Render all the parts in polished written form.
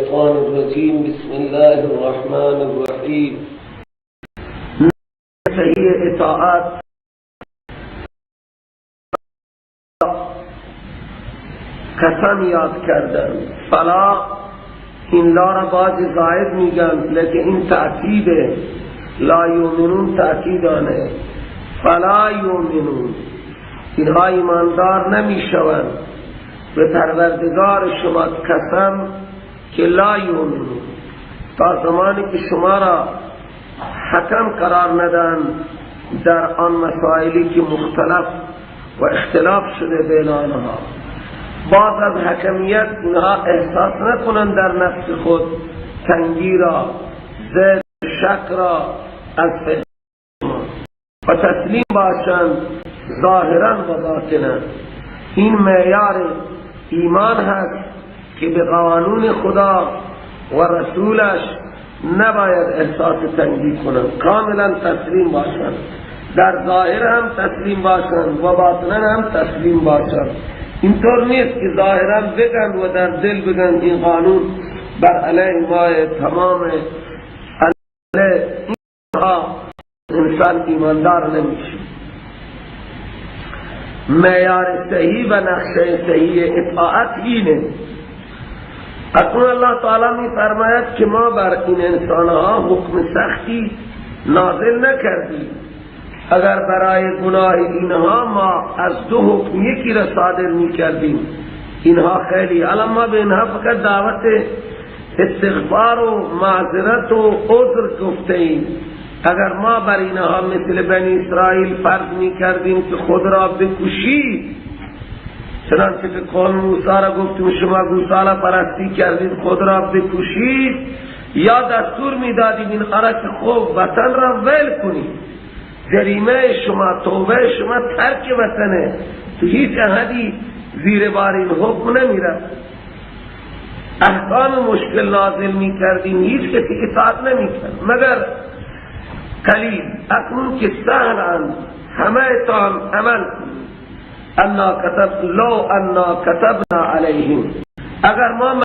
الشيطان الرجيم بسم الله الرحمن الرحيم. صحیح اطاعت قسم یاد کردن. فلا این لا را باز زائد میگن لیکن این تأکیده. لا یؤمنون تأکیدانه. فلا یؤمنون اینها ایماندار نمیشوند به پروردگار شما قسم که لا یؤمنون تا زمانی که شما را حکم قرار ندن در آن مسائلی که مختلف و اختلاف شده بین آنها. بعد از حکمیت اینها احساس نکنند در نفس خود تنگی را، زد شک را از شما و تسلیم باشند ظاهرا و باطنا. این معیار ایمان هست که به قانون خدا و رسولش نباید احساس تنگی کنند، کاملا تسلیم باشند، در ظاهر هم تسلیم باشند و باطنا هم تسلیم باشند. اینطور نیست که ظاهرا بگن و در دل بگن این قانون بر علیه ما تمام علیه اینها، انسان ایماندار نمیشه. معیار صحیح و نقشه صحیح اطاعت اینه. اکنون الله تعالی می فرماید که ما بر این انسانها حکم سختی نازل نکردیم. اگر برای گناه اینها ما از دو حکم یکی را صادر می کردیم، اینها خیلی الان ما به اینها فقط دعوت استغفار و معذرت و عذر گفته ایم. اگر ما بر اینها مثل بنی اسرائیل فرض می کردیم که خود را بکشید، چنانچه که قوم موسی را گفتیم شما گوساله پرستی کردید خود را بکشید، یا دستور می دادیم این را که خوب وطن را ول کنید. جریمه شما، توبه شما ترک وطنه، تو هیچ احدی زیر بار این حکم نمیره. احکام مشکل نازل می کردیم، هیچ کسی اطاعت نمی کرد مگر قلیل. اکنون که سهلن همه تان عمل لو انا كتبنا علیهم، اگر ما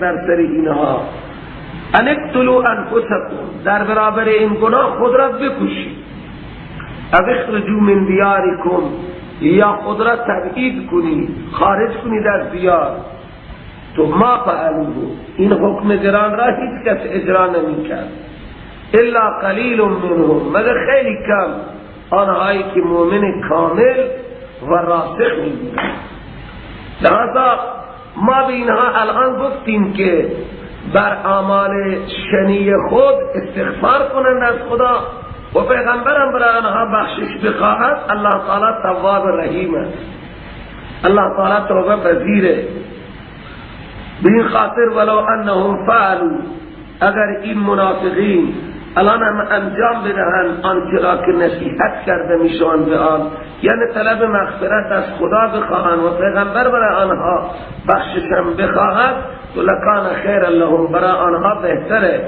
بر سر اینها ان اقتلوا انفسکم، در برابر این گناه خود را بکشید، او اخرجوا من دیارکم، یا خود را تبعید کنید، خارج کنید از دیار، تو ما فعلوه، این حکم گران را هیچ کس اجرا نمی کرد الا قلیل منهم، مگر خیلی کم آنهایی که مؤمن کامل و راسخ می بودند. لذا ما به اینها الان گفتیم که بر اعمال شنی خود استغفار کنند از خدا و پیغمبرم برای آنها بخشش بخواهد. الله تعالی تواب رحیم است، الله تعالی توبه پذیره. به این خاطر ولو انهم فعلوا، اگر این منافقین الان هم انجام بدهند آنچه را که نصیحت کرده میشوند به آن، یعنی طلب مغفرت از خدا بخواهند و پیغمبر برای آنها بخششم بخواهد، تو لکان خیر لهم، برای آنها بهتره.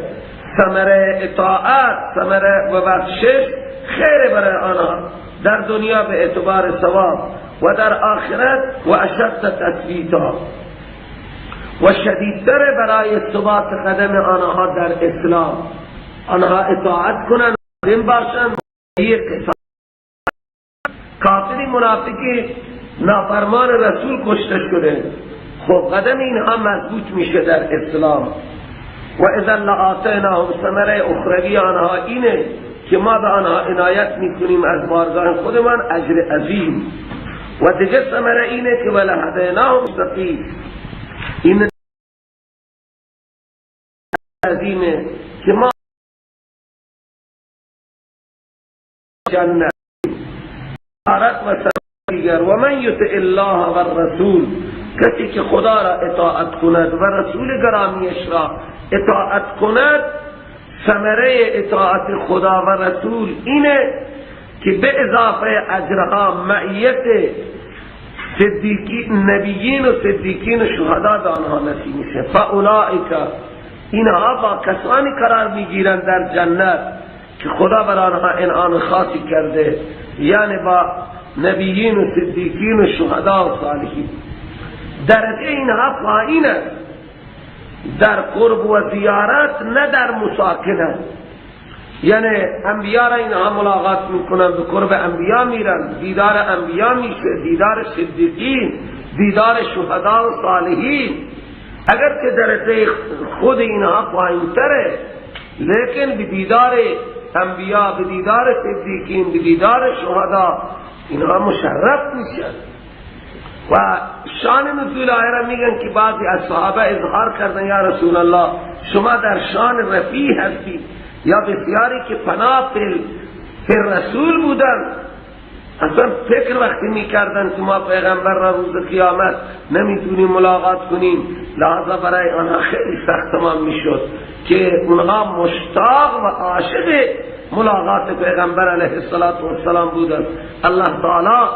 ثمره اطاعت، ثمره و بخشش خیر برای آنها در دنیا به اعتبار ثواب و در آخرت و اشد تثبیتا و شدیدتر برای ثبات قدم آنها در اسلام. آنها اطاعت کنند، دین باشند. یک کافری منافقی نافرمان رسول کشته شده، خب قدم اینها مضبوط میشه در اسلام. و اذا لآتیناهم ثمره اخروی آنها اینه که ما به آنها عنایت میکنیم از بارگاه خودمان اجر عظیم. و دیگه ثمره اینه که ولهدیناهم سبیل، این عظیمه که ما جنت آرد و دیگر. و من یطع الله و الرسول، کسی که خدا را اطاعت کند و رسول گرامیش را اطاعت کند، ثمره اطاعت خدا و رسول اینه که به اضافه اجرها معیت نبیین و صدیقین و شهدا به آنها نصیب میشه. فاولئک، اینها با کسانی قرار میگیرند در جنت که خدا بر آنها انعام خاصی کرده، یعنی با نبیین و صدیقین و شهدا و صالحین. درجه اینها پایین است. در قرب و زیارت نه در مساکنه. یعنی انبیاء را اینها ملاقات میکنن، به قرب انبیاء میرن، دیدار انبیاء میشه، دیدار صدیقین، دیدار شهدا و صالحین. اگر که درجه خود اینها پایین تره، لیکن به دیدار انبیاء، به دیدار صدیقین، به دیدار شهدا اینها مشرف میشن. و شان نزول آیه را میگن که بعضی از صحابه اظهار کردن یا رسول الله شما در شان رفیع هستید، یا بسیاری که پناه پر رسول بودن. اصلا فکر وقتی میکردن که ما پیغمبر را روز قیامت نمیتونیم ملاقات کنیم، لحظه برای آنها خیلی سخت تمام میشد که اونها مشتاق و عاشق ملاقات پیغمبر علیه السلام بودن. الله تعالی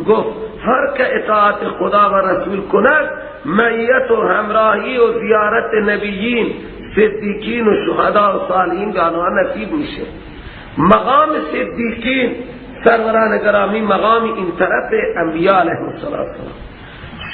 گفت هر که اطاعت خدا و رسول کند، معیت و همراهی و زیارت نبیین، صدیقین و شهدا و صالحین به آنها نصیب میشه. مقام صدیقین سروران گرامی مقام این طرف انبیاء علیهم السلام.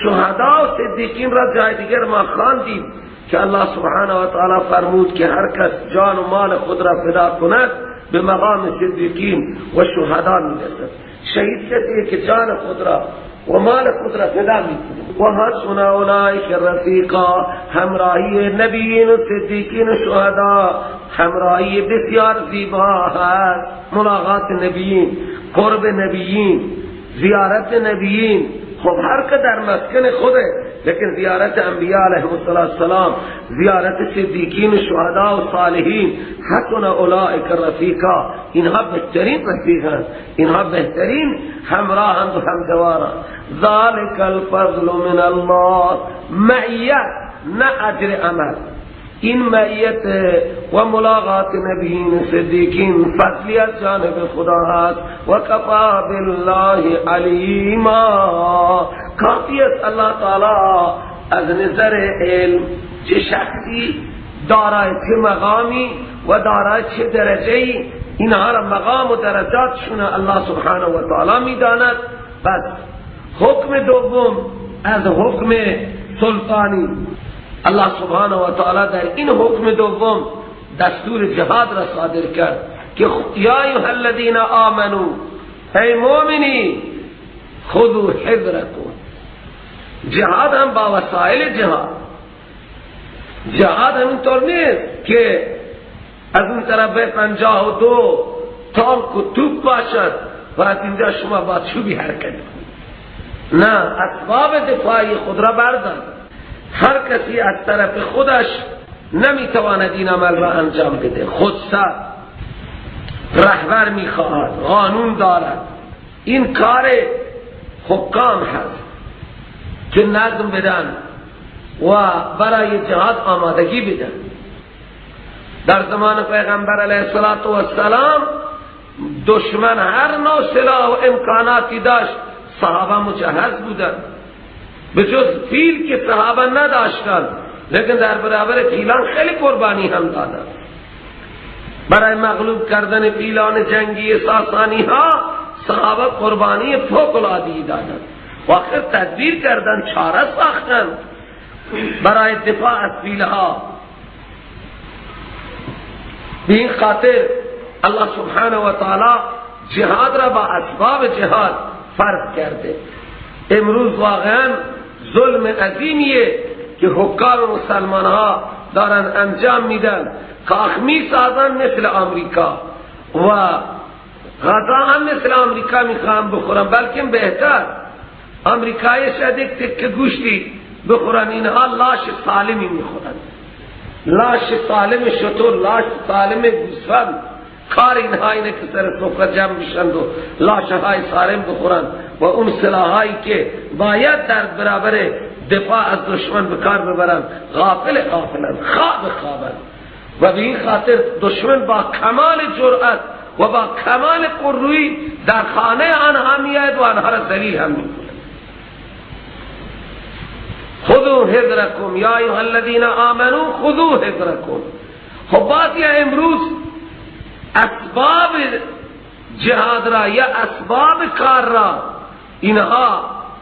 شهدا و صدیقین را جای دیگر ما خواندیم که الله سبحانه و تعالی فرمود که هر کس جان و مال خود را فدا کند به مقام صدیقین و شهدا میرسد. شهید کسی که جان خود را و مال خود را فدا میکنه. و حسن اولئک رفیقا، همراهی نبیین و صدیقین و شهدا همراهی بسیار زیبا هست. ملاقات نبیین، قرب نبیین، زیارت نبیین، خب هر که در مسکن خوده، لیکن زیارت انبیاء علیهم السلام، زیارت صدیقین و شهدا و صالحین، حسن اولئک رفیقا، اینها بهترین رفیقان، اینها بهترین همراهند و همجوارند. ذالک الفضل من الله، معیت نه اجر عمل. این معیت و ملاقات نبیین صدیقین فضلی از جانب خدا هست. و کفا بالله علیما، کافی است الله تعالی از نظر علم چه شخصی دارای چه مقامی و دارای چه درجه‌ای، اینها را مقام و درجاتشون الله سبحانه و تعالی میداند. بس حکم دوم از حکم سلطانی، الله سبحانه و تعالی در این حکم دوم دستور جهاد را صادر کرد که یا ایها الذین آمنو، ای مؤمنین، خذوا حذرکم. جهاد هم با وسایل جهاد. جهاد همینطور نیست که از اون طرف 52 تانک و توپ باشد و از اینجا شما با چوبی حرکت کنید. نه، اسباب دفاعی خود را بردار. هر کسی از طرف خودش نمیتواند این عمل را انجام بده. خودسر رهبر میخواهد، قانون دارد. این کار حکام هست که نظم بدن و برای جهاد آمادگی بدن. در زمان پیغمبر علیه السلام دشمن هر نوع سلاح و امکاناتی داشت، صحابه مجهز بودن، به جز فیل که صحابه نداشتن، لیکن در برابر فیلان خیلی قربانی هم دادن. برای مغلوب کردن فیلان جنگی ساسانی ها صحابه قربانی فوق العاده دادن و آخر تدبیر کردن، چاره ساختن برای دفاع از فیلها. به این خاطر الله سبحانه و تعالی جهاد را با اسباب جهاد فرض کرده. امروز واقعا ظلم عظیمیه که حکام مسلمان ها دارن انجام میدن، کاخ می سازن مثل آمریکا و غذا هم مثل آمریکا میخوان بخورن، بلکه بهتر آمریکایی شاید یک تکه گوشتی بخورن، اینها لاش سالمی میخورن، لاش سالم شتر، لاش سالم گوسفند. کار اینها اینه که سر سفره جمع بشند و لاشهای سالم بخورن و اون سلاحایی که باید در برابر دفاع از دشمن بکار ببرن غافلن، خوابن. و به این خاطر دشمن با کمال جرأت و با کمال قرویی در خانه آنها میاد و آنها را ذلیل هم میکنه. خذوا حذرکم یا ایها الذین آمنوا خذوا حذرکم. خب بعضی امروز اسباب جهاد را یا اسباب کار را اینها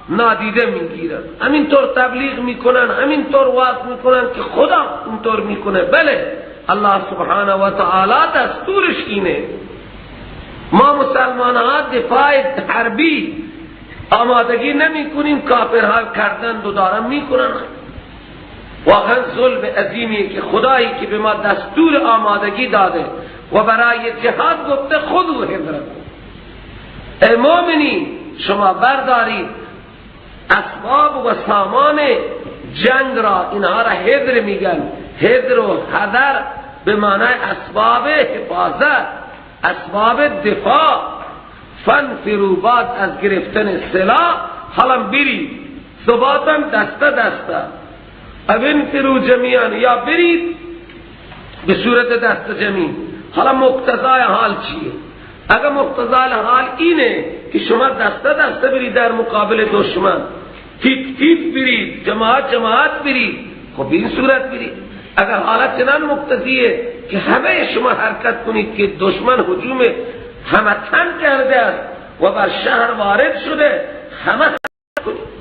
نادیده میگیرن، همینطور تبلیغ میکنن، همینطور وعظ میکنن که خدا اینطور میکنه. بله الله سبحانه و تعالی دستورش اینه. ما مسلمان ها دفاع حربی آمادگی نمی کنیم، کافرها کردن و دارن میکنن. واقعا ظلم عظیمیه که خدایی که به ما دستور آمادگی داده و برای جهاد گفته خودو حذرکم، ای مومنین شما بردارید اسباب و سامان جنگ را، اینها را حذر میگن. حذر و حذر به معنای اسباب حفاظت، اسباب دفاع. فانفروا، بعد از گرفتن سلاح حالا برید، ثباتاً دسته دسته. انفروا جمیعا، یا برید به صورت دسته جمعی. حالا مقتضای حال چیه؟ اگر مقتضای حال اینه که شما دسته دسته برید در مقابل دشمن، تیپ تیپ برید، جماعت جماعت برید، خب این صورت برید. اگر حالت چنان مقتضیه که همه شما حرکت کنید که دشمن هجوم همتن کرده است و بر شهر وارد شده، همه کنید،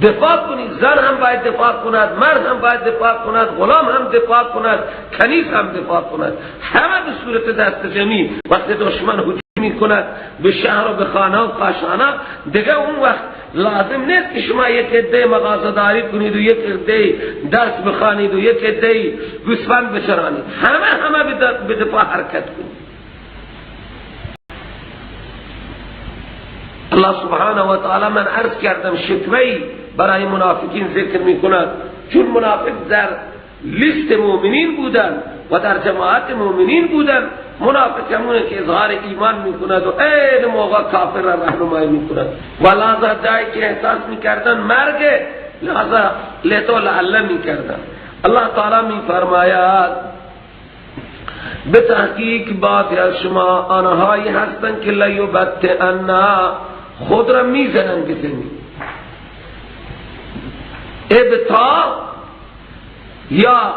دفاع کنید. زن هم باید دفاع کند، مرد هم باید دفاع کند، غلام هم دفاع کند، کنیز هم دفاع کند. همه به صورت دست جمعی. وقتی دشمن هجوم می کند به شهر و به خانه و قاشانه، دیگه اون وقت لازم نیست که شما یک عده مغازه‌داری کنید و یک عده درس بخوانید و یک عده گوسفند بچرانید. همه به دفاع حرکت کنید. الله سبحانه و تعالی، من عرض کردم شکوه‌ای برای منافقین ذکر می کند، چون منافق در لیست مؤمنین بودن و در جماعت مؤمنین بودن. منافق همونه که اظهار ایمان می کند و این موقع کافر را رهنمایی می کند و لحظه جایی که احساس می کردن مرگ، لحظه لیتو لعله می کردن. الله تعالی می فرماید به تحقیق بعضی از شما آنهایی هستند که لیبطئن، خود را می زنن به زمین. ابطاء یا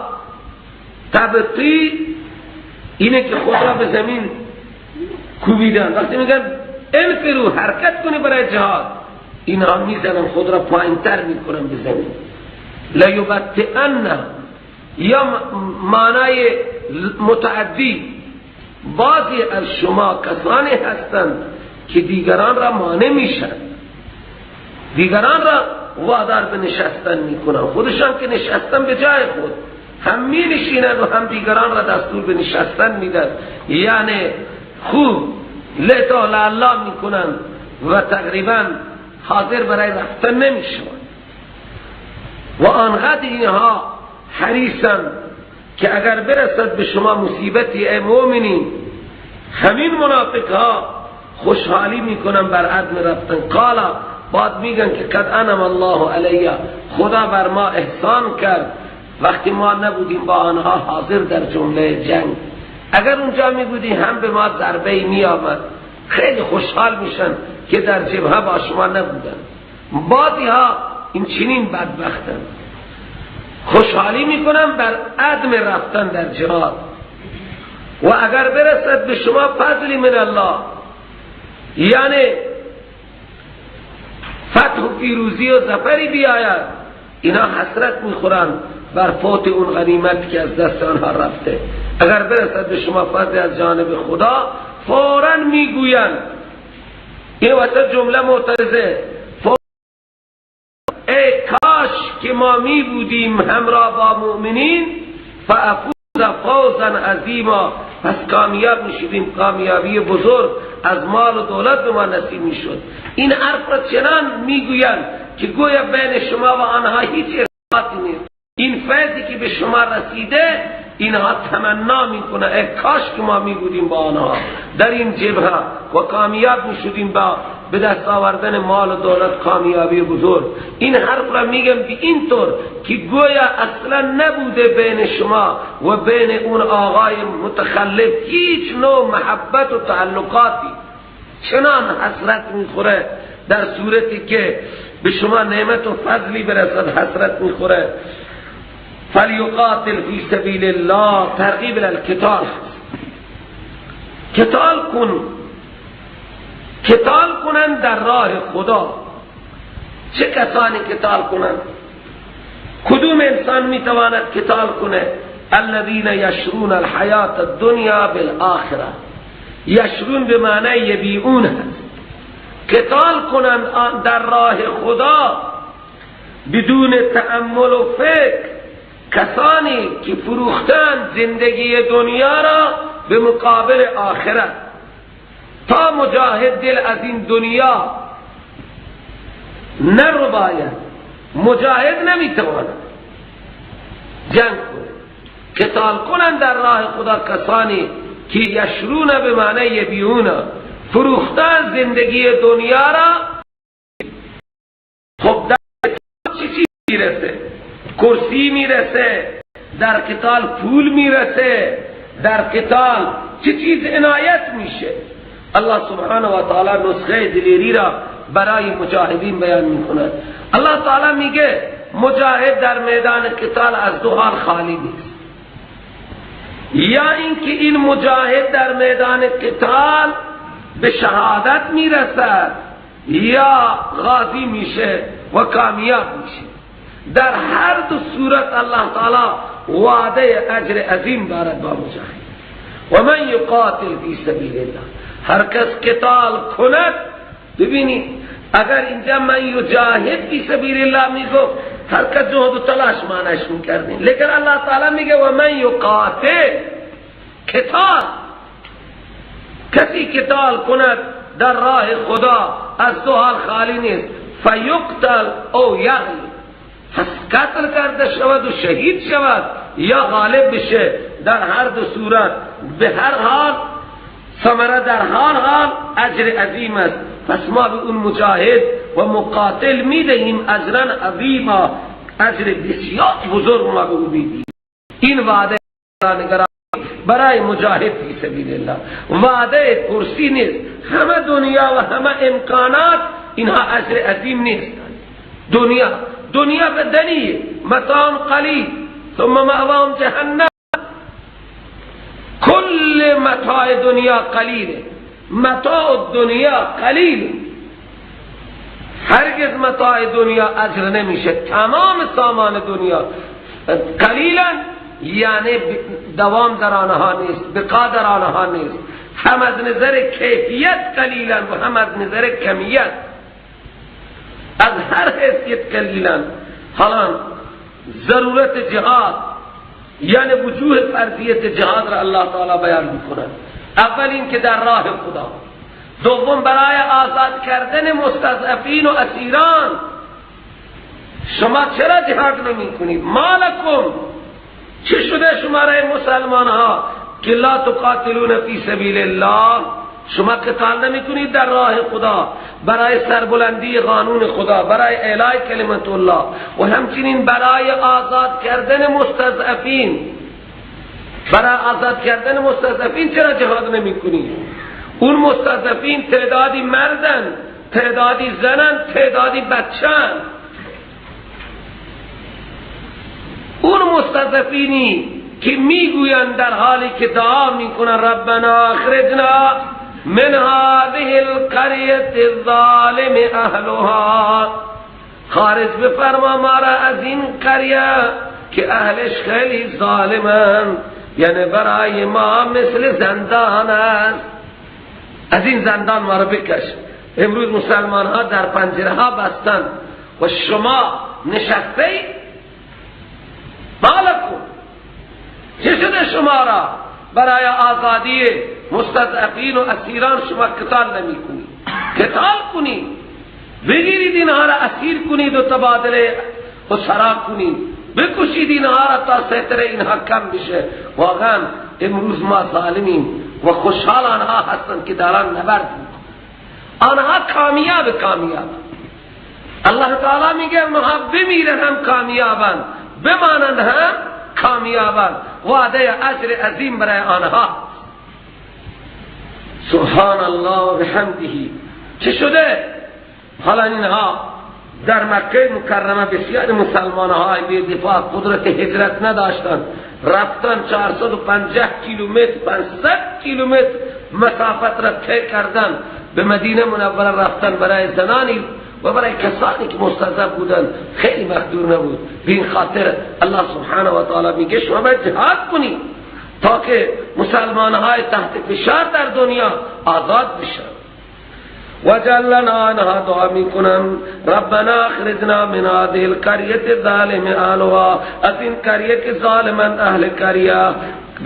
تبطیع اینه که خود را به زمین کوبیدن. وقتی میگن انفرو، حرکت کنی برای جهاد، اینها میزنن خود را پایینتر میکنن به زمین. لیبطئن یا معنای متعدی، بعضی از شما کسانی هستند که دیگران را مانع میشن، دیگران را وادار به نشستن میکنن، خودشان که نشستن به جای خود هم می نشینن و هم دیگران را دستور به نشستن میدن. یعنی خوب لیتا لالا میکنن و تقریبا حاضر برای رفتن نمیشن و آنقدر اینها حریصن که اگر برسد به شما مصیبتی ای مؤمنین، همین منافق ها خوشحالی میکنن بر عدم رفتن. قالا، بعد میگن که قد انعم الله علیه، خدا بر ما احسان کرد وقتی ما نبودیم با آنها حاضر در جمله جنگ. اگر اونجا میبودیم هم به ما ضربه می آمد. خیلی خوشحال میشن که در جبهه با شما نبودن. بعضی ها این چنین بدبختن، خوشحالی میکنن بر عدم رفتن در جهاد. و اگر برسد به شما فضلی من الله، یعنی فتح و پیروزی و ظفری بیاید، اینا حسرت میخورن بر فوت اون غنیمت که از دست آنها رفته. اگر برسد به شما فضل از جانب خدا، فوراً میگویند، این وقت جمله معترضه، ای کاش که ما می بودیم همراه با مؤمنین، فافوز فوزا عظیما، پس کامیاب میشدیم کامیابی بزرگ، از مال و دولت به ما نصیب میشد. این حرف را چنان میگویند که گویا بین شما و آنها هیچ ارتباطی نیست. این فیضی که به شما رسیده، اینها تمنا میکنه ای کاش که ما میبودیم با آنها در این جبهه و کامیاب میشدیم با به دست آوردن مال و دولت، کامیابی بزرگ. این حرف را میگم به این طور که گویا اصلا نبوده بین شما و بین اون آقای متخلف هیچ نوع محبت و تعلقاتی. چنان حسرت میخوره در صورتی که به شما نعمت و فضلی برسد، حسرت میخوره. فلیقاتل فی سبیل الله، ترغیب الالقتال، قتال کنن در راه خدا. چه کسانی قتال کنند؟ کدوم انسان میتواند قتال کنه؟ الذين يشرون الحیات الدنیا بالآخره. یشرون به معنی یبیعون هست. قتال کنند در راه خدا بدون تأمل و فکر، کسانی که فروختند زندگی دنیا را به مقابل آخرت. تا مجاهد دل از این دنیا نرباید، مجاهد نمیتواند جنگ کنه. قتال کنند در راه خدا کسانی که یشرون به معنی یبیعون، فروختن زندگی دنیا را. خب در چی چیز میرسه؟ کرسی میرسه، در قتال پول میرسه، در قتال چی چیز عنایت میشه؟ الله سبحانه و تعالی نسخه دلیری را برای مجاهدین بیان میکند. الله تعالی میگه مجاهد در میدان قتال از دو حال خالی نیست. یا اینکه این مجاهد در میدان قتال به شهادت میرسد یا غازی میشه و کامیاب میشه. در هر دو صورت الله تعالی وعده اجر عظیم دارد با مجاهد. و من یقاتل فی سبیل الله، هر کس قتال کند. ببینید اگر اینجا من یجاهد فی سبیل الله میگو، هر کس جهد و تلاش معنیش میکردیم، لیکن الله تعالی میگه و من یقاتل، قتال. کسی قتال کند در راه خدا از دو حال خالی نیست، فیقتل او یغلب، پس قتل کرده شود و شهید شود یا غالب بشه. در هر دو صورت به هر حال ثمره در هر حال اجر عظیم است. پس ما به اون مجاهد و مقاتل میدهیم اجرا عظیما، اجر بسیار بزرگ ما به او میدهیم. این وعده برای مجاهد فی سبیل الله. وعده کرسی نیست، همه دنیا و همه امکانات اینها اجر عظیم نیست. دنیا بدنیه، متاع قلیل ثم مأواهم جهنم. کل متاع دنیا قلیله، متاع دنیا قلیل، هرگز متاع دنیا اجر نمیشه. تمام سامان دنیا قلیلا یعنی دوام در آنها نیست، بقا در آنها نیست. هم از نظر کیفیت قلیلا و هم از نظر کمیت، از هر حیثیت قلیلا. حالا ضرورت جهاد یعنی وجوه فرضیت جهاد را الله تعالی بیان می‌کند. اول این که در راه خدا، دوم برای آزاد کردن مستضعفین و اسیران. شما چرا جهاد نمی‌کنید؟ مالکم، چه شده شما را مسلمان ها که لا تقاتلون فی سبیل الله؟ شما قتال نمی‌کنید در راه خدا برای سربلندی قانون خدا، برای اعلای کلمت الله و همچنین برای آزاد کردن مستضعفین. برای آزاد کردن مستضعفین چرا جهاد نمی‌کنید؟ اون مستضعفین تعدادی مردن، تعدادی زنن، تعدادی بچن. اون مستضعفینی که میگویند در حالی که دعا میکنن ربنا اخرجنا من هذه القرية الظالم اهلها، خارج بفرما ما را از این قریه که اهلش خیلی ظالمن، یعنی برای ما مثل زندان است، از این زندان ما را بکش. امروز مسلمان ها در پنجره ها بستن و شما نشسته مالکم، چه شده شما را؟ برای آزادی مستضعفین و اسیران شما قتال نمی کنید. قتال کنید، بگیرید اینها را اسیر کنید و تبادله اسرا کنید، بکشید اینها را تا سیطره اینها کم بشه. واقعا امروز ما ظالمیم و خوشحال آنها هستند که دارن نبرد میکنند. آنها کامیاب الله تعالی میگه اونها بمیرن هم کامیابند، بمانند هم کامیابند. وعده اجر عظیم برای آنها. سبحان الله و بحمده. چه شده؟ حالا اینها در مکه مکرمه بسیار مسلمان های به دفاع قدرت هجرت نداشتند، رفتن 450 کیلومتر 500 کیلومتر مسافت را طی کردن به مدینه منوره رفتن برای زنانی و برای کسانی که مستضعف بودن خیلی مقدور نبود. به این خاطر الله سبحانه و تعالی میگه شما باید جهاد کنید تا که مسلمان‌های تحت فشار در دنیا آزاد بشن. وجعلنا انها دعا میکنم ربنا اخرجنا من هذه القرية الظالم اهلها، از این قریه که ظالمند اهل قریه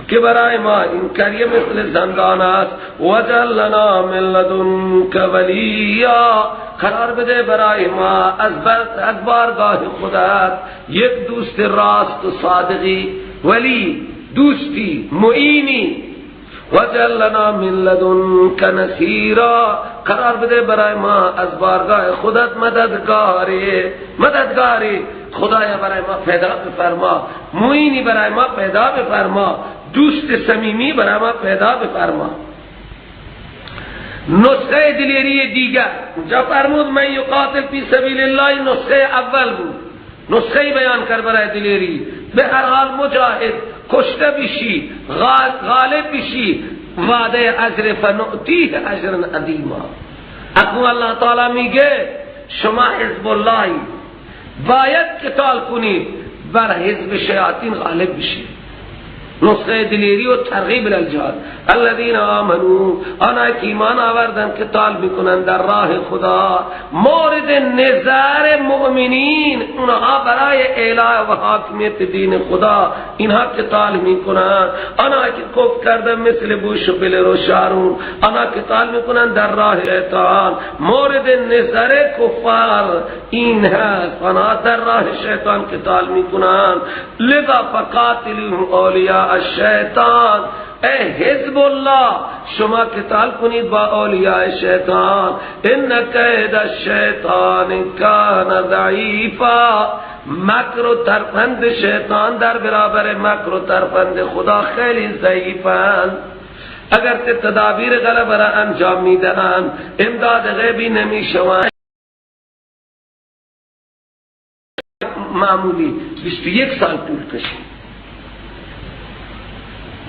که برای ما این قریه مثل زندان است. وجعلنا من لدنك ولیا، قرار بده برای ما از بارگاه خودت یک دوست راست و صادقی، ولی دوستی معینی. وجعلنا من لدنك نصيرا، قرار بده برای ما از بارگاه خودت مددگاری. خدایا برای ما پیدا بفرما، معینی برای ما پیدا بفرما، دوست صمیمی برای ما پیدا بفرما. نسخه دلیری دیگر جا فرمود من یقاتل فی سبیل الله، نسخه اول بود. نسخه بیان کرد برای دلیری. به هر حال مجاهد کشته بشی، غالب بشی، وعده اجر فنؤتیه اجرا عظیما. اکنون الله تعالی میگه شما حزب اللهی، باید قتال کنید، بر حزب شیاطین غالب بشید. نسخه دلیری و ترغیب الجهاد. الذين آمنوا، آنها که ایمان آوردن قتال میکنن در راه خدا، مورد نظر مؤمنین، اونها برای اعلاء و حاکمیت دین خدا اینها قتال میکنن. آنها که کفر کردن مثل بوش و بلر و شارون، آنها قتال میکنن در راه شیطان. مورد نظر کفار این هست، آنها در راه شیطان قتال میکنن. لذا فقاتلوا اولیاء الشیطان، ای حزب الله شما قتال کنید با اولیاء شیطان. ان کید الشیطان کان ضعیفا، مکر و ترفند شیطان در برابر مکر و ترفند خدا خیلی ضعیفند. اگر تدابیر غلبه را انجام میدهند امداد غیبی نمیشوند. معمولی 21 سال طول کشید.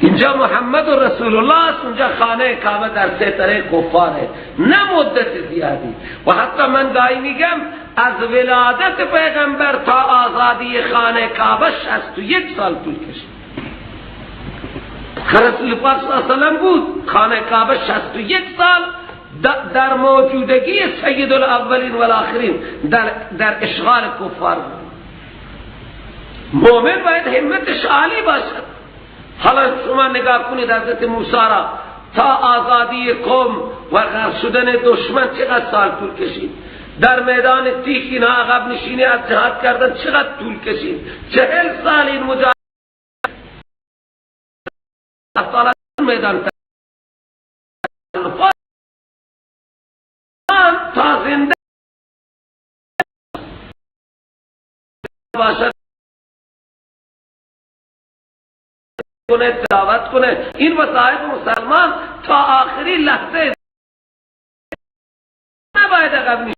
اینجا محمد رسول الله است، اونجا خانه کعبه در سیطره کفاره، نه مدت زیادی. و حتی من گاهی میگم از ولادت پیغمبر تا آزادی خانه کعبه 61 سال طول کشید. رسول پاک صلی الله علیه وسلم بود، خانه کعبه 61 سال در موجودگی سید الاولین و الاخرین در اشغال کفار بود. مومن باید همتش عالی باشد. حالا شما نگاه کنید حضرت موسی را تا آزادی قوم و غرق شدن دشمن چقدر سال طول کشید. در میدان تیخ اینا عقب نشینی از جهاد کردن چقدر طول کشید. 40 سال این مجاهد میدان تا زنده باشد کنه، تلاوت کنه. این وظایف مسلمان تا آخری لحظه نباید عقب نشینی.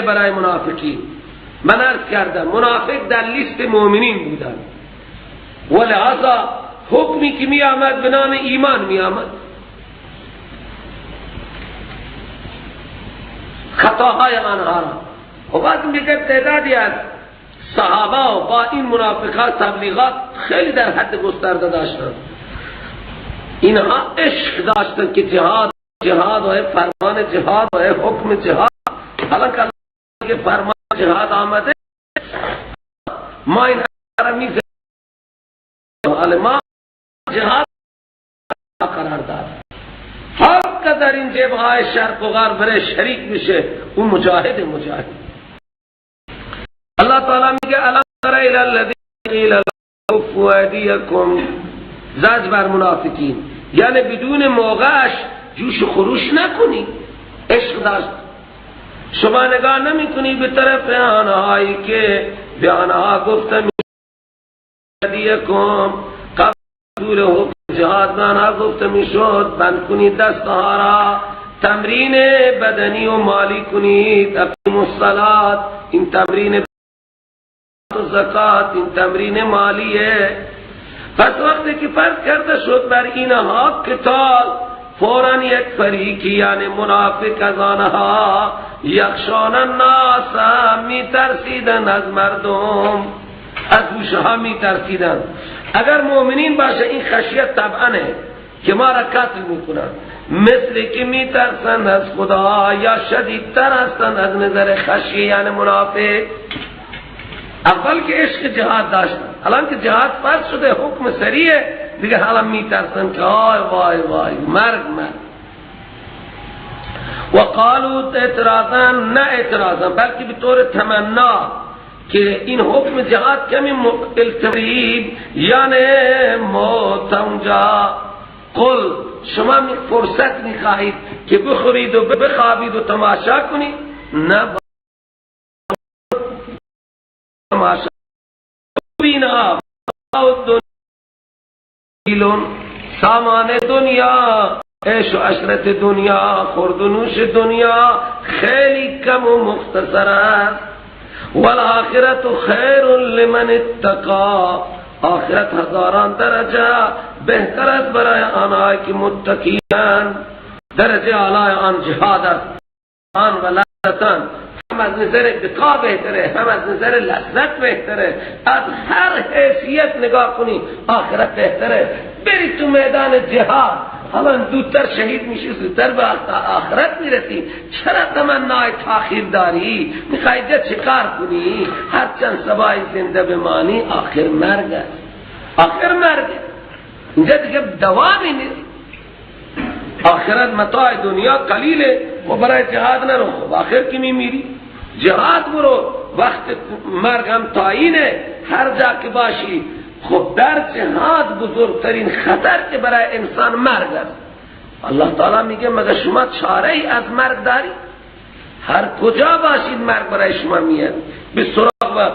برای منافقین من عرض کردم منافق در لیست مؤمنین بودن، ولهذا حکمی که می آمد به نام ایمان می آمد. خطاهای آنها را و بعد میگه تعدادی از صحابه با این منافقات تبلیغات خیلی در حد گسترده داشتن. اینها عشق داشتن که جهاد و فرمان جهاد و حکم جهاد. حالا که فرمان جهاد آمده ما این را میزنیم، ما جهاد قرار داد. هر قدر این جبهه شرق و غرب بره شریک بشه اون مجاهد. الله تعالی میگه الم تر الی الذین قیل لهم کفوا ایدیکم، زجر بر منافقین، یعنی بدون موقعش جوش و خروش نکنی. عشق داشت شما نگاه نمی کنی به طرف آنهایی که به آنها گفتم ایدیکم، قبل دور حکم جهاد به آنها گفته میشد بند کنید دستها را، تمرین بدنی و مالی کنید، اقیموا الصلاة، این تمرین زکات، این تمرین مالیه. پس وقتی که فرض کرده شد بر اینها قتال، فوراً یک فریقی یعنی منافق از آنها یخشان الناس میترسیدن از مردم، از گوشها میترسیدن. اگر مؤمنین باشه این خشیت طبعاًه که ما را قتل میکنن، مثل که میترسن از خدا یا شدیدتر هستن از نظر خشیه یعنی منافق. اول که عشق جهاد داشتن، الان که جهاد فرض شده حکم سریعه دیگه، حالا میترسن که وای وای مرگ. و قالوا اعتراضا، نه اعتراضا بلکه به طور تمنا که این حکم جهاد کمی التریب یعنی موت اونجا. قل شما فرصت میخواهید که بخورید و بخوابید و تماشا کنید؟ نه تماشا بینا سامان دنیا، عیش و عشرت دنیا، خورد و نوش دنیا خیلی کم و مختصر است. والآخرت خیر لمن اتقا، آخرت هزاران درجه بهتر است برای آنهایی که متقیان. درجه اعلی آن جهاد است، آن و لذتان، هم از نظر بقا بهتره، هم از نظر لذت بهتره. از هر حیثیت نگاه کنی آخرت بهتره. بری تو میدان جهاد، حالا دودتر شهید میشی، زودتر به آخرت میرسی. چرا تمنای تاخیر داری؟ میخوایی چه کار کنی؟ هر چند سبای زنده بمانی آخر مرگ است. آخر مرگ اینجا دیگه دوامی نیست. آخرت متاع دنیا قلیله و برای جهاد نرو، خب آخر که میمیری. جهاد برو، وقت مرگ هم تعیینه. هر جا که باشی خب در جهاد بزرگترین خطر که برای انسان مرگ است. الله تعالی میگه مگر شما چاره ای از مرگ داری؟ هر کجا باشید مرگ برای شما میاد به سراغ. و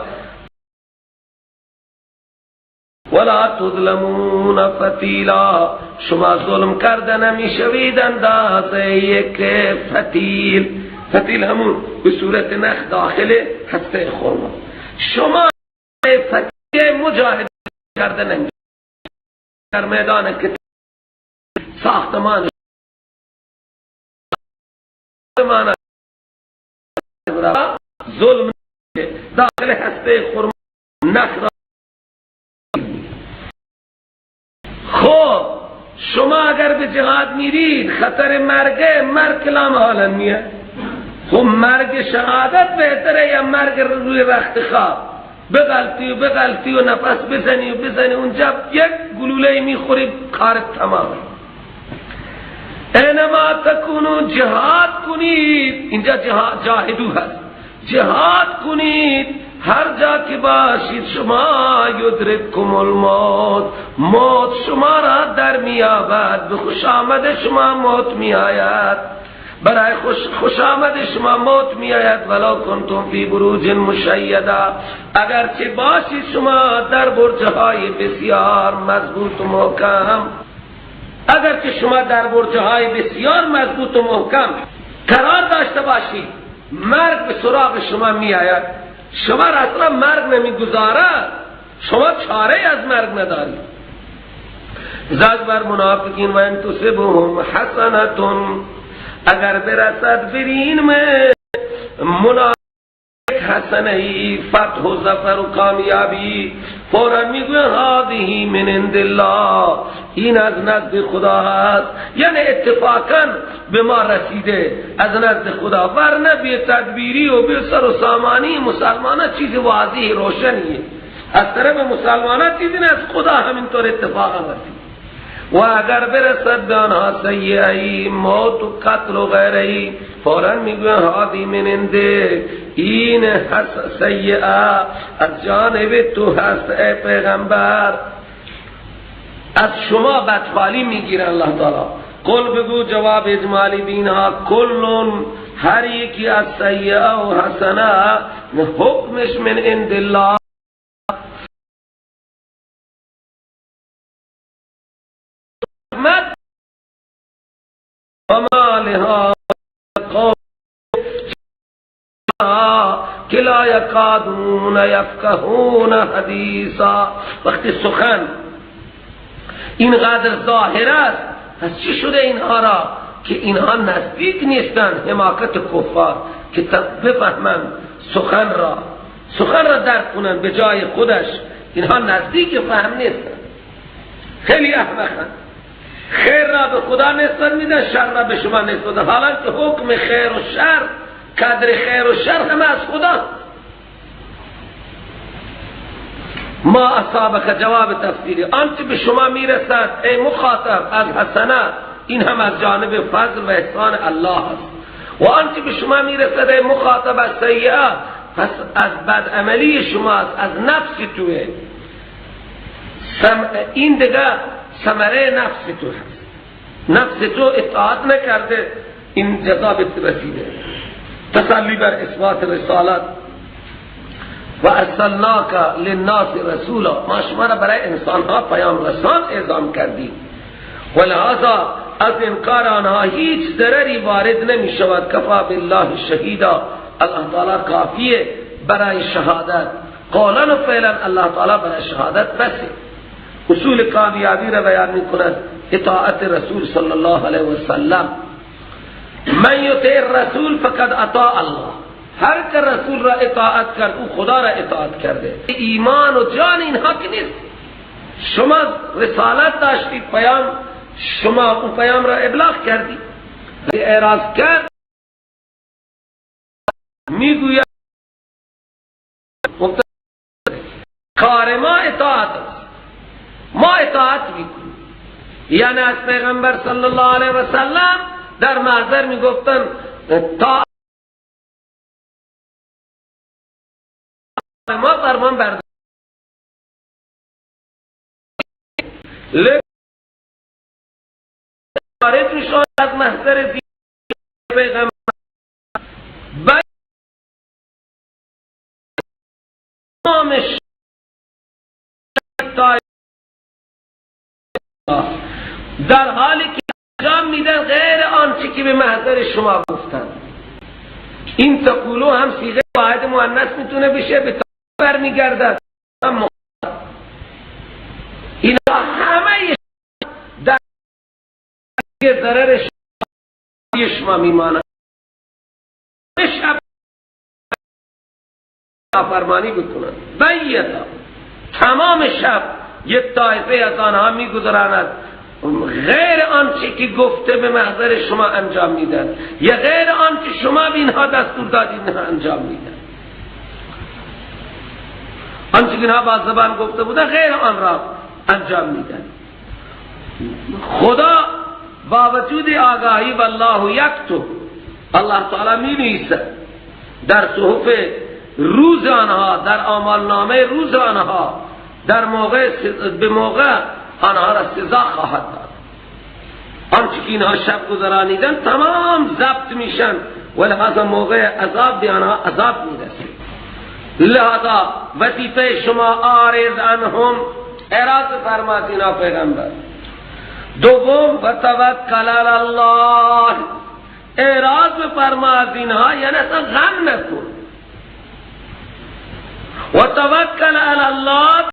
ولا تظلمون فتیلا، شما ظلم کرده نمیشوید اندازه یک فتیل. فتیل همون به صورت نخ داخل هسته خرما. شما فتیل مجاهد کرده نمیشوید در میدان که ساختمان ظلم داخل هسته خرما نخ. خب شما اگر به جهاد میرید خطر مرگ کلام حالا میاد. خب مرگ شهادت بهتره یا مرگ روی رخت خواب؟ بغلطی و نفس بزنی اونجا یک گلوله میخوری کارت تمام. اینما تکونو جهاد کنید، اینجا جاهدو هست، جهاد کنید هر جا که باشید شما یدرککم الموت، موت شما را در میابد. به خوش آمد شما موت میآید، برای خوش آمد شما موت میآید. ولو کنتم فی بروج مشیده، اگر چه باشید شما در برجهای بسیار مضبوط و محکم. اگر که شما در برجهای بسیار مضبوط و محکم قرار داشته باشید، مرگ به سراغ شما میآید. شما را اصلا مرگ نمیگذارد، شما چاره از مرگ ندارید. زاد بر منافقین و ان تصبهم حسنتون، اگر برسد برین میں منافق حسنی فتح و ظفر و کامیابی، فوراً میگوین هذه من عند الله، این از نزد خدا هست، یعنی اتفاقاً به ما رسیده از نزد خدا. ورنه بی تدبیری و بی سر و سامانی مسلمانان چیز واضح روشنیه، از طرف مسلمانان چیزی نه، از خدا همینطور اتفاقاً رسید. و اگر برسد به آنها سیئه‌ای موت و قتل و غیره‌ای، فوراً میگوین هادی من انده، این سیئه از جانب تو هست ای پیغمبر. از شما بدحالی میگیرن الله تعالی. قل بگو جواب اجمالی بینها کلون، هر یکی از سیئه و حسنه حکمش من عند الله. وما لها قوم که لا یکادون یفقهون حدیثا، وقتی سخن اینقدر ظاهر است پس چی شده اینها را که اینها نزدیک نیستند حماقت کفار که بفهمند سخن را درک کنند به جای خودش. اینها نزدیک فهم نیستند، خیلی احمقند. خیر را به خدا نسبت میدن، شر را به شما نسبت میدن، حالا که حکم خیر و شر، قدر خیر و شر همه از خدا. ما اصابک جواب تفسیری، آنچه به شما میرسد ای مخاطب از حسنه، این هم از جانب فضل و احسان الله است. و آنچه به شما میرسد ای مخاطب از سیئه، پس از بدعملی شماست، از نفس توه. این دیگه ثمره نفس تو هست، نفس تو اطاعت نکرده، این جزا بهت رسیده. تسلی بر اثبات رسالت. و ارسلناک للناس رسولا، ما شما را برای انسان ها پیام رسان اعزام کردیم. و لحاظا از انکار آنها هیچ ضرری وارد نمی شود. کفا بالله شهیدا، الله تعالی کافیه برای شهادت. قولا و فعلا الله تعالی برای شهادت بسه. اصول کامیابی را بیان می کند اطاعت رسول صلی الله علیه و سلم. من یطیع الرسول فقد اطاع الله، هر که رسول را اطاعت کرد او خدا را اطاعت کرده. ایمان و جان اینها که نیست. شما رسالت داشتید، پیام، شما اون پیام را ابلاغ کردید، اعراض کرد میگوید کار ما اطاعت است، ما اطاعت میکنیم. یعنی از پیغمبر صلی الله علیه و سلم در محضر میگفتن تا ما فرمان بردار. خارج میشون از محضر پیغمبر نامش در حالی که انجام میدن غیر آنچه که به محضر شما گفتن. این تقولو هم صیغه واحد مؤنث میتونه بشه، به برمیگردد. اینا همه در ضرر شما میمانند. شب فرمانی بکنند، بیتا تمام شب یک طایفه از آنها میگذراند غیر آنچه که گفته به محضر شما انجام میدن، یا غیر آنچه شما به اینها دستور دادید انجام میدن. آنچه که اینها با زبان گفته بودن غیر آن را انجام میدن. خدا با وجود آگاهی والله یکتب، الله تعالی می نویسد در صحف روز آنها، در آمال نامه روز آنها، در به موقع آنها را سزا خواهد داد. آنچه که اینها شب گذرانیدن تمام ضبط میشن و لحاظا موقع عذاب به آنها عذاب میرسه. لحاظا وظیفه شما عارض عنهم، اعراض فرماد اینا پیغمبر. دوم و توکل علی الله، اعراض فرماد اینها یعنی اصلا غم نکن. و توکل علی الله